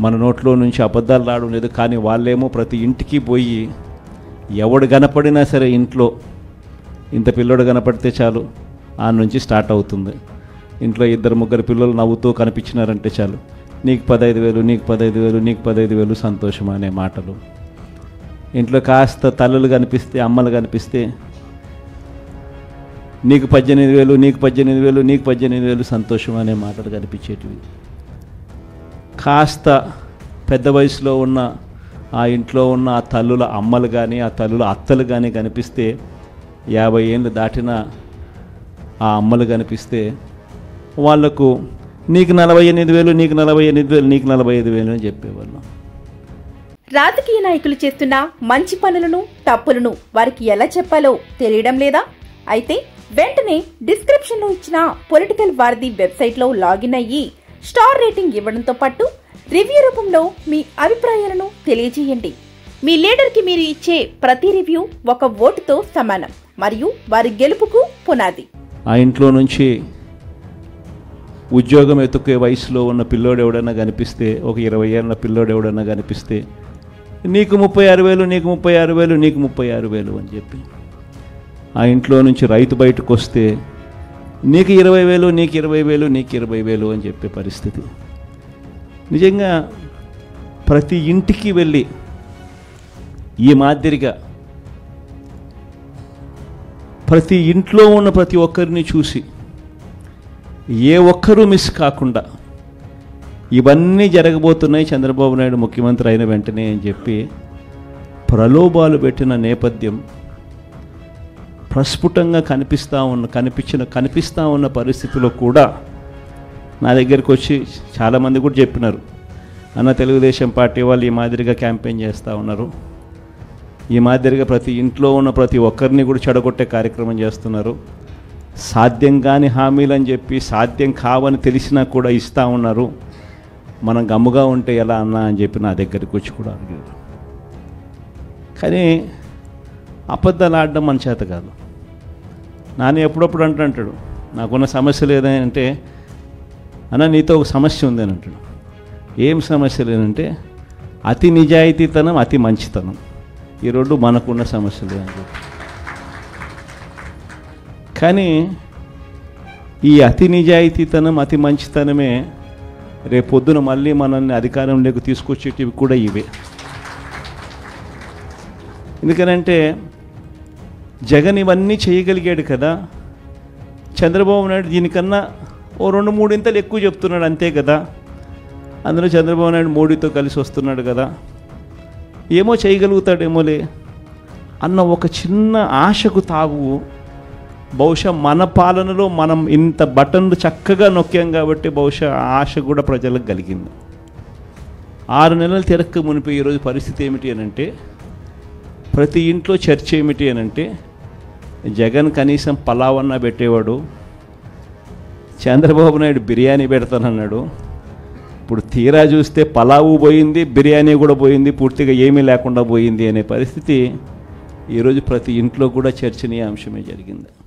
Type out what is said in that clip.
మన నోట్లో నుంచి అబద్ధాలు రావడం లేదు. కానీ వాళ్ళేమో ప్రతి ఇంటికి పోయి ఎవడు కనపడినా సరే ఇంట్లో ఇంత పిల్లోడు కనపడితే చాలు ఆ నుంచి స్టార్ట్ అవుతుంది. ఇంట్లో 2-3 పిల్లలు నవ్వుతూ కనిపించినారంటే చాలు, నీకు 15,000, నీకు 15,000, నీకు 15,000 సంతోషం అనే మాటలు. ఇంట్లో కాస్త తల్లులు కనిపిస్తే, అమ్మలు కనిపిస్తే నీకు 18,000, నీకు 18,000, నీకు 18,000 సంతోషం అనే మాటలు కనిపించేటివి. కాస్త పెద్ద వయసులో ఉన్న ఆ ఇంట్లో ఉన్న ఆ తల్లుల అమ్మలు కానీ ఆ తల్లుల అత్తలు కానీ కనిపిస్తే 50 ఏళ్ళు దాటిన ఆ అమ్మలు కనిపిస్తే వాళ్లకు నీకు 48,000, నీకు 48,000, నీకు 45,000 అని చెప్పేవాళ్ళం. రాజకీయ నాయకులు చేస్తున్న మంచి పనులను తప్పులను వారికి ఎలా చెప్పాలో తెలియడం లేదా? అయితే వెంటనే డిస్క్రిప్షన్ లో ఇచ్చిన పొలిటికల్ వారధి వెబ్సైట్ లో లాగిన్ అయ్యి స్టార్ రేటింగ్ ఇవ్వడంతో పాటు రివ్యూ రూపంలో మీ అభిప్రాయాలను తెలియజేయండి. మీ లీడర్ కి మీరు ఇచ్చే ప్రతి రివ్యూ ఒక ఓటుతో సమానం మరియు వారి గెలుపుకు పునాది. ఆ ఇంట్లో నుంచి ఉద్యోగం ఎత్తుకే వయసులో ఉన్న పిల్లోడు ఎవడన్నా కనిపిస్తే, ఒక 20 ఏళ్ళ పిల్లోడు ఎవడన్నా కనిపిస్తే నీకు 36,000, నీకు 36,000, నీకు 36,000 అని చెప్పి, ఆ ఇంట్లో నుంచి రైతు బయటకు వస్తే నీకు 20,000, నీకు 20,000, నీకు 20,000 అని చెప్పే పరిస్థితి. నిజంగా ప్రతి ఇంటికి వెళ్ళి ఈ మాదిరిగా ప్రతి ఇంట్లో ఉన్న ప్రతి ఒక్కరిని చూసి ఏ ఒక్కరూ మిస్ కాకుండా ఇవన్నీ జరగబోతున్నాయి చంద్రబాబు నాయుడు ముఖ్యమంత్రి అయిన వెంటనే అని చెప్పి ప్రలోభాలు పెట్టిన నేపథ్యం ప్రస్ఫుటంగా కనిపిస్తూ ఉన్న పరిస్థితిలో కూడా నా దగ్గరికి వచ్చి చాలామంది కూడా చెప్పినారు, అన్న తెలుగుదేశం పార్టీ వాళ్ళు ఈ మాదిరిగా క్యాంపెయిన్ చేస్తూ ఉన్నారు, ఈ మాదిరిగా ప్రతి ఇంట్లో ఉన్న ప్రతి ఒక్కరిని కూడా చెడగొట్టే కార్యక్రమం చేస్తున్నారు, సాధ్యం కాని హామీలు అని చెప్పి సాధ్యం కావని తెలిసినా కూడా ఇస్తూ ఉన్నారు, మనం గమ్ముగా ఉంటే ఎలా అన్నా అని చెప్పి నా దగ్గరికి వచ్చి కూడా అడిగారు. కానీ అబద్ధాలు ఆడడం మన చేత కాదు. నాని ఎప్పుడప్పుడు అంటాడు, నాకున్న సమస్య లేదంటే, అన్న నీతో ఒక సమస్య ఉందని అంటాడు. ఏం సమస్య లేదంటే అతి నిజాయితీతనం, అతి మంచితనం, ఈ రెండు మనకున్న సమస్యలు అని చెప్పి. కానీ ఈ అతి నిజాయితీతనం, అతి మంచితనమే రేపొద్దున మళ్ళీ మనల్ని అధికారంలోకి తీసుకొచ్చేటివి కూడా ఇవే. ఎందుకనంటే జగన్ ఇవన్నీ చేయగలిగాడు కదా, చంద్రబాబు నాయుడు దీనికన్నా ఓ 2-3 ఇంతలు ఎక్కువ చెప్తున్నాడు అంతే కదా, అందులో చంద్రబాబు నాయుడు మోడీతో కలిసి వస్తున్నాడు కదా, ఏమో చేయగలుగుతాడేమోలే అన్న ఒక చిన్న ఆశకు తావు బహుశా మన పాలనలో మనం ఇంత బటన్లు చక్కగా నొక్కాం కాబట్టి బహుశా ఆశ కూడా ప్రజలకు కలిగింది. 6 నెలలు తిరక్క మునిపి ఈరోజు పరిస్థితి ఏమిటి అనంటే, ప్రతి ఇంట్లో చర్చ ఏమిటి అనంటే, జగన్ కనీసం పలావన్నా పెట్టేవాడు, చంద్రబాబు నాయుడు బిర్యానీ పెడతానన్నాడు, ఇప్పుడు తీరా చూస్తే పలావు పోయింది, బిర్యానీ కూడా పోయింది, పూర్తిగా ఏమీ లేకుండా పోయింది అనే పరిస్థితి ఈరోజు ప్రతి ఇంట్లో కూడా చర్చనీయాంశమే జరిగింది.